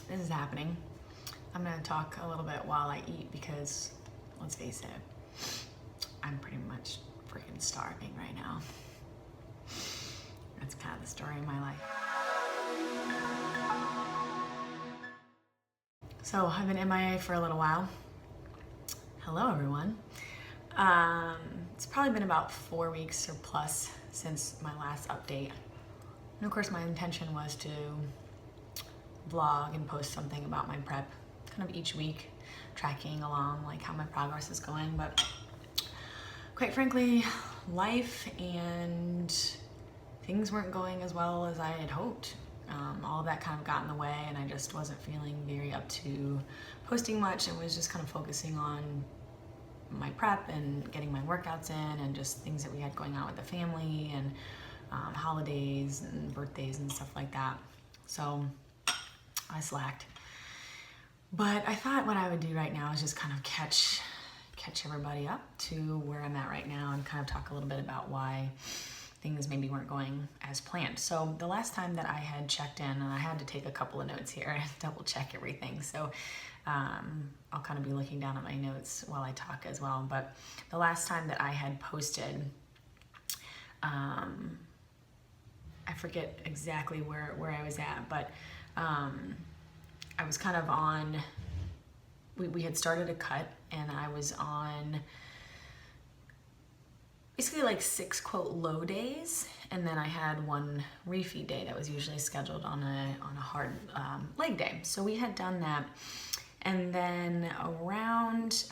this is happening. I'm gonna talk a little bit while I eat because, let's face it, I'm pretty much freaking starving right now. That's kind of the story of my life. So I've been MIA for a little while. Hello, everyone. It's probably been about 4 weeks or plus since my last update. And of course, my intention was to vlog and post something about my prep kind of each week, tracking along like how my progress is going. But quite frankly, life and things weren't going as well as I had hoped. All of that kind of got in the way, and I just wasn't feeling very up to posting much, and was just kind of focusing on my prep and getting my workouts in and just things that we had going on with the family and holidays and birthdays and stuff like that. So I slacked. But I thought what I would do right now is just kind of catch everybody up to where I'm at right now and kind of talk a little bit about why things maybe weren't going as planned. So the last time that I had checked in, and I had to take a couple of notes here and double check everything. So I'll kind of be looking down at my notes while I talk as well. But the last time that I had posted, I forget exactly where I was at, but I was kind of on, we had started a cut, and I was on basically like 6 quote low days, and then I had 1 refeed day that was usually scheduled on a hard leg day. So we had done that, and then around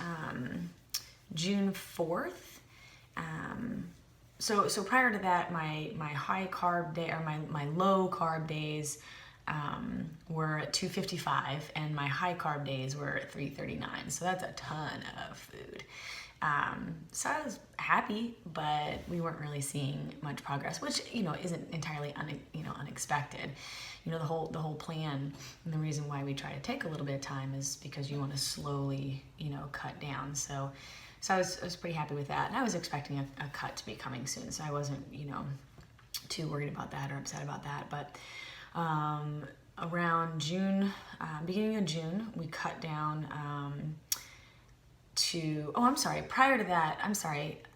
June 4th, so prior to that, my high carb day, or my low carb days were at 255, and my high carb days were at 339. So that's a ton of food. So I was happy, but we weren't really seeing much progress, which, isn't entirely unexpected. The whole plan and the reason why we try to take a little bit of time is because you want to slowly, cut down. So I was pretty happy with that, and I was expecting a cut to be coming soon. So I wasn't, too worried about that or upset about that. But around June, beginning of June, we cut down prior to that,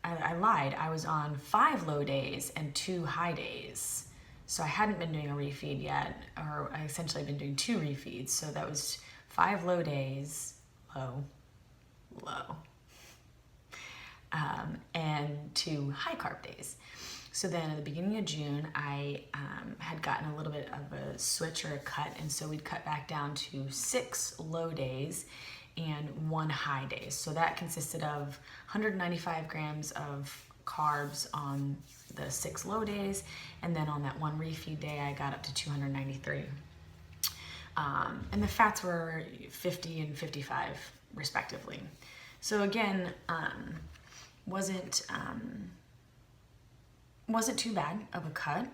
I lied. I was on 5 low days and 2 high days. So I hadn't been doing a refeed yet, or I essentially been doing 2 refeeds. So that was 5 low days, low, and 2 high carb days. So then at the beginning of June, I had gotten a little bit of a switch or a cut, and so we'd cut back down to 6 low days and 1 high day. So that consisted of 195 grams of carbs on the 6 low days, and then on that 1 refeed day, I got up to 293. And the fats were 50 and 55 respectively. So again, wasn't too bad of a cut,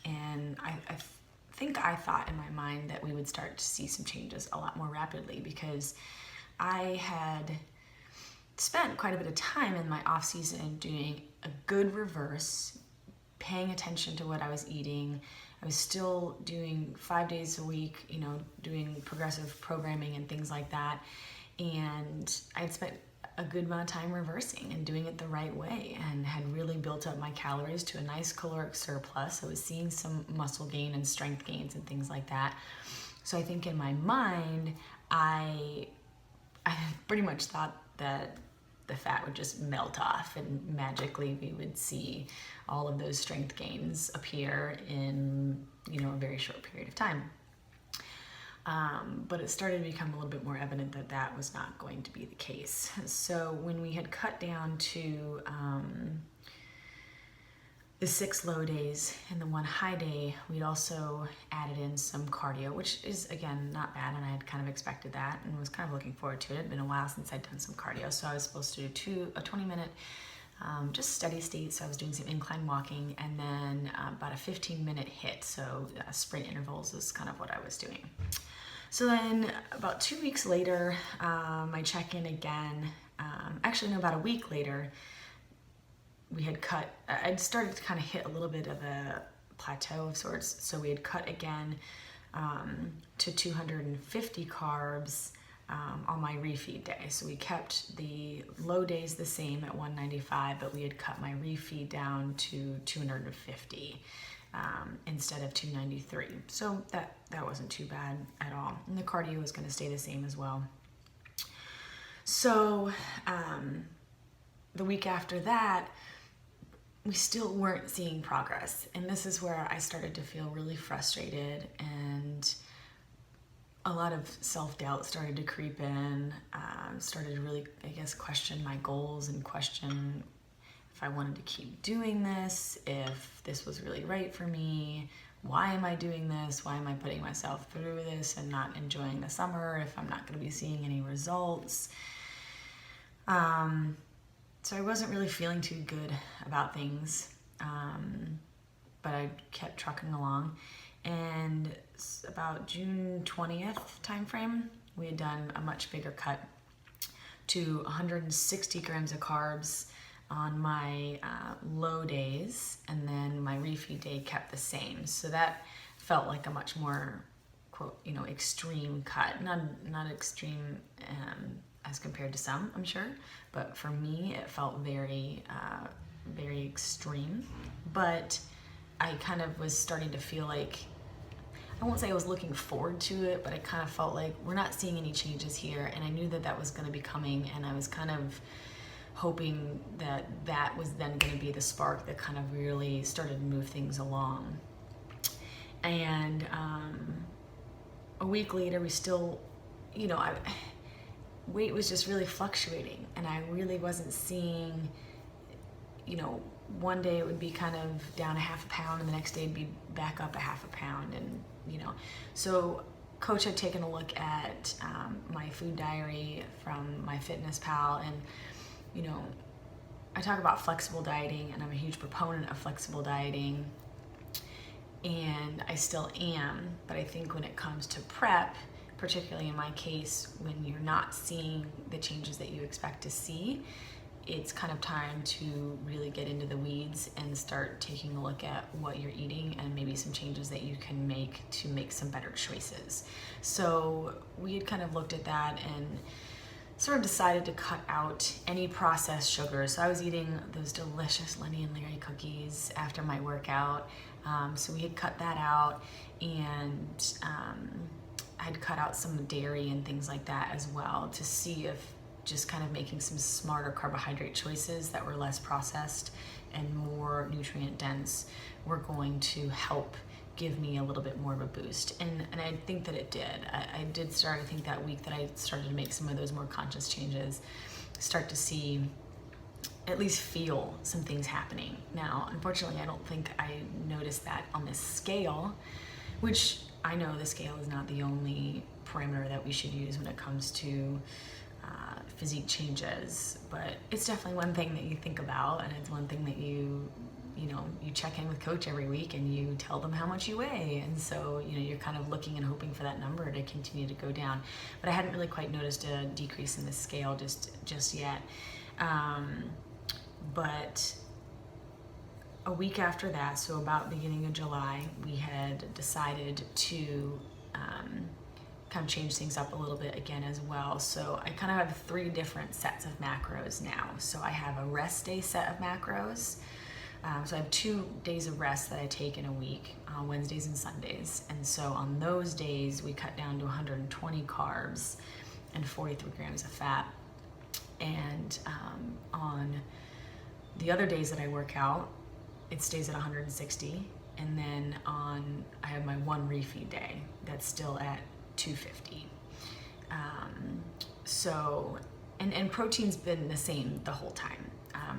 and I think I thought in my mind that we would start to see some changes a lot more rapidly, because I had spent quite a bit of time in my off season doing a good reverse, paying attention to what I was eating. I was still doing 5 days a week, doing progressive programming and things like that, and I had spent a good amount of time reversing and doing it the right way, and had really built up my calories to a nice caloric surplus. I was seeing some muscle gain and strength gains and things like that. So I think in my mind, I pretty much thought that the fat would just melt off, and magically we would see all of those strength gains appear in, a very short period of time. But it started to become a little bit more evident that that was not going to be the case. So when we had cut down to the 6 low days and the 1 high day, we'd also added in some cardio, which is, again, not bad, and I had kind of expected that and was kind of looking forward to it. It had been a while since I'd done some cardio, so I was supposed to do a 20-minute just steady state. So I was doing some incline walking, and then about a 15-minute HIIT, so sprint intervals is kind of what I was doing. So then about 2 weeks later, I check in again. About a week later, we had cut. I'd started to kind of hit a little bit of a plateau of sorts. So we had cut again to 250 carbs on my refeed day. So we kept the low days the same at 195, but we had cut my refeed down to 250 instead of 293. So that wasn't too bad at all. And the cardio was going to stay the same as well. So the week after that, we still weren't seeing progress. And this is where I started to feel really frustrated, and a lot of self-doubt started to creep in, started to really, I guess, question my goals and question if I wanted to keep doing this, if this was really right for me. Why am I doing this? Why am I putting myself through this and not enjoying the summer if I'm not going to be seeing any results? So I wasn't really feeling too good about things, but I kept trucking along. And about June 20th timeframe, we had done a much bigger cut to 160 grams of carbs on my low days, and then my refeed day kept the same. So that felt like a much more, quote, extreme cut. Not extreme as compared to some, I'm sure, but for me it felt very, very extreme. But I kind of was starting to feel like, I won't say I was looking forward to it, but I kind of felt like we're not seeing any changes here, and I knew that was going to be coming, and I was kind of hoping that was then going to be the spark that kind of really started to move things along. And a week later, we still, weight was just really fluctuating, and I really wasn't seeing, one day it would be kind of down a half a pound, and the next day it'd be back up a half a pound. And so Coach had taken a look at my food diary from my Fitness Pal, and I talk about flexible dieting, and I'm a huge proponent of flexible dieting, and I still am. But I think when it comes to prep, particularly in my case, when you're not seeing the changes that you expect to see, it's kind of time to really get into the weeds and start taking a look at what you're eating and maybe some changes that you can make to make some better choices. So we had kind of looked at that and sort of decided to cut out any processed sugars. So I was eating those delicious Lenny and Larry cookies after my workout. So we had cut that out, and I'd cut out some dairy and things like that as well, to see if just kind of making some smarter carbohydrate choices that were less processed and more nutrient dense were going to help give me a little bit more of a boost. And I think that it did. I did start, I think that week that I started to make some of those more conscious changes, start to see, at least feel some things happening. Now, unfortunately, I don't think I noticed that on this scale, which I know the scale is not the only parameter that we should use when it comes to physique changes, but it's definitely one thing that you think about, and it's one thing that you check in with Coach every week and you tell them how much you weigh, and so you're kind of looking and hoping for that number to continue to go down. But I hadn't really quite noticed a decrease in the scale just yet. But a week after that, so about beginning of July, we had decided to kind of change things up a little bit again as well. So I kind of have 3 different sets of macros now. So I have a rest day set of macros. So I have 2 days of rest that I take in a week, Wednesdays and Sundays. And so on those days, we cut down to 120 carbs and 43 grams of fat. And on the other days that I work out, it stays at 160. And then I have my one refeed day that's still at 250. So, and protein's been the same the whole time,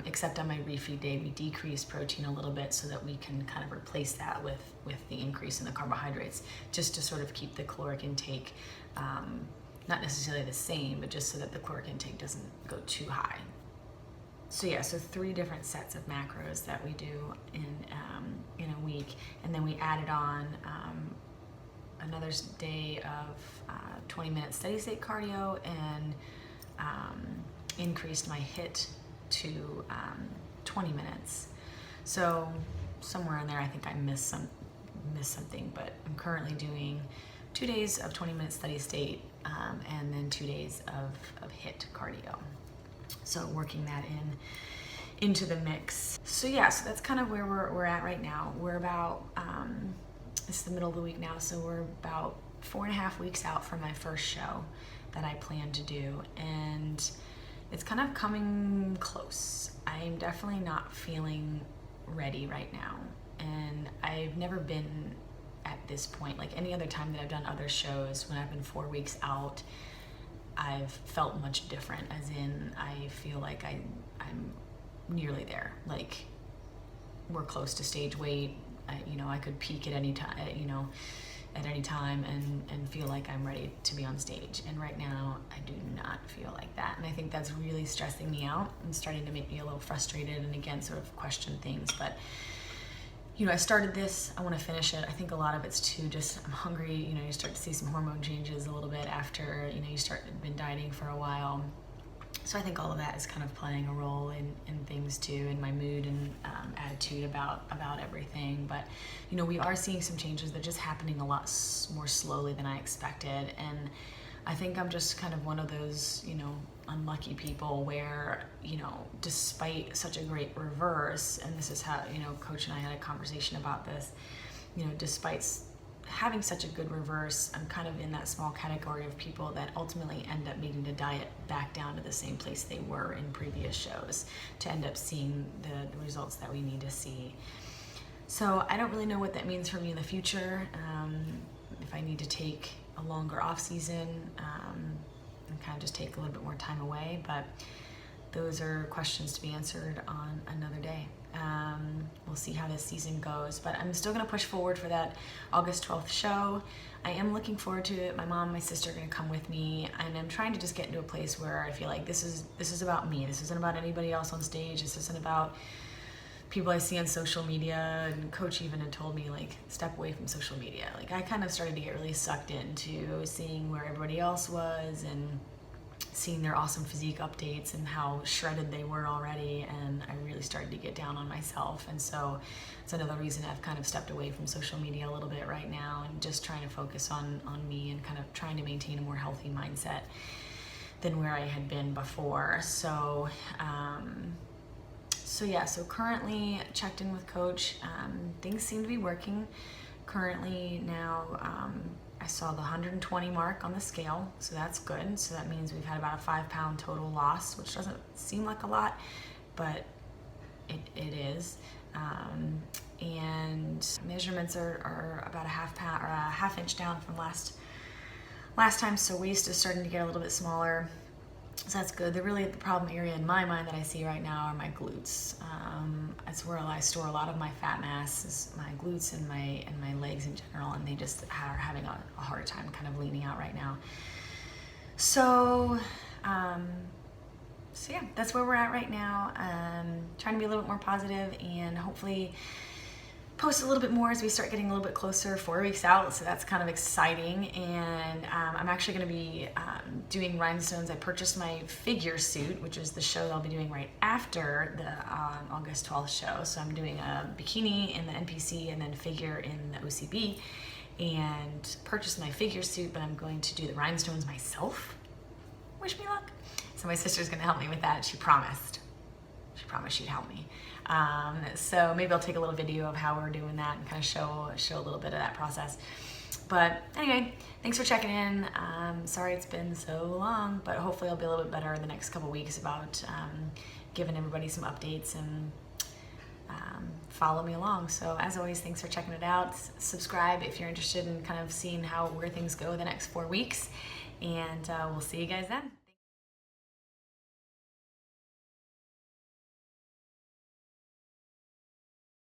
except on my refeed day, we decreased protein a little bit so that we can kind of replace that with the increase in the carbohydrates, just to sort of keep the caloric intake, not necessarily the same, but just so that the caloric intake doesn't go too high. So yeah, so 3 different sets of macros that we do in a week, and then we added on another day of 20-minute steady state cardio, and increased my HIIT to 20 minutes. So somewhere in there, I think I missed something, but I'm currently doing 2 days of 20-minute steady state, and then 2 days of HIIT cardio. So working that into the mix. So yeah, so that's kind of where we're at right now. We're about, it's the middle of the week now, so we're about 4.5 weeks out from my first show that I plan to do, and it's kind of coming close. I'm definitely not feeling ready right now, and I've never been at this point. Like any other time that I've done other shows, when I've been 4 weeks out, I've felt much different, as in I feel like I'm nearly there. Like we're close to stage weight. I could peak at any time, at any time and feel like I'm ready to be on stage. And right now I do not feel like that. And I think that's really stressing me out and starting to make me a little frustrated and again, sort of question things. But I started this, I want to finish it. I think a lot of it's too just, I'm hungry. You start to see some hormone changes a little bit after, you been dieting for a while. So I think all of that is kind of playing a role in things too, in my mood and attitude about everything. But we are seeing some changes. They're just happening a lot more slowly than I expected. And I think I'm just kind of one of those, unlucky people where, despite such a great reverse, and this is how, Coach and I had a conversation about this, despite having such a good reverse, I'm kind of in that small category of people that ultimately end up needing to diet back down to the same place they were in previous shows to end up seeing the results that we need to see. So I don't really know what that means for me in the future. If I need to take a longer off season and kind of just take a little bit more time away, but those are questions to be answered on another day. We'll see how this season goes, but I'm still going to push forward for that August 12th show. I am looking forward to it. My mom and my sister are going to come with me, and I'm trying to just get into a place where I feel like this is about me. This isn't about anybody else on stage. This isn't about people I see on social media. And Coach even had told me, like, step away from social media. Like, I kind of started to get really sucked into seeing where everybody else was and seeing their awesome physique updates and how shredded they were already, and I really started to get down on myself. And so it's another reason I've kind of stepped away from social media a little bit right now and just trying to focus on me and kind of trying to maintain a more healthy mindset than where I had been before. So so currently checked in with Coach. Things seem to be working currently now. I saw the 120 mark on the scale, so that's good. So that means we've had about a 5-pound total loss, which doesn't seem like a lot, but it is. And measurements are about a half inch down from last time. So waist is starting to get a little bit smaller. So that's good. The problem area in my mind that I see right now are my glutes. That's where I store a lot of my fat mass, is my glutes and my legs in general, and they just are having a hard time kind of leaning out right now. So yeah, that's where we're at right now. Trying to be a little bit more positive and hopefully post a little bit more as we start getting a little bit closer, 4 weeks out, so that's kind of exciting. And I'm actually going to be doing rhinestones. I purchased my figure suit, which is the show that I'll be doing right after the August 12th show. So I'm doing a bikini in the NPC and then figure in the OCB, and purchased my figure suit, but I'm going to do the rhinestones myself. Wish me luck. So my sister's going to help me with that. She promised she'd help me. So maybe I'll take a little video of how we're doing that and kind of show a little bit of that process. But anyway, thanks for checking in. Sorry it's been so long, but hopefully I'll be a little bit better in the next couple weeks about giving everybody some updates and follow me along. So as always, thanks for checking it out. Subscribe if you're interested in kind of seeing where things go the next 4 weeks, and we'll see you guys then.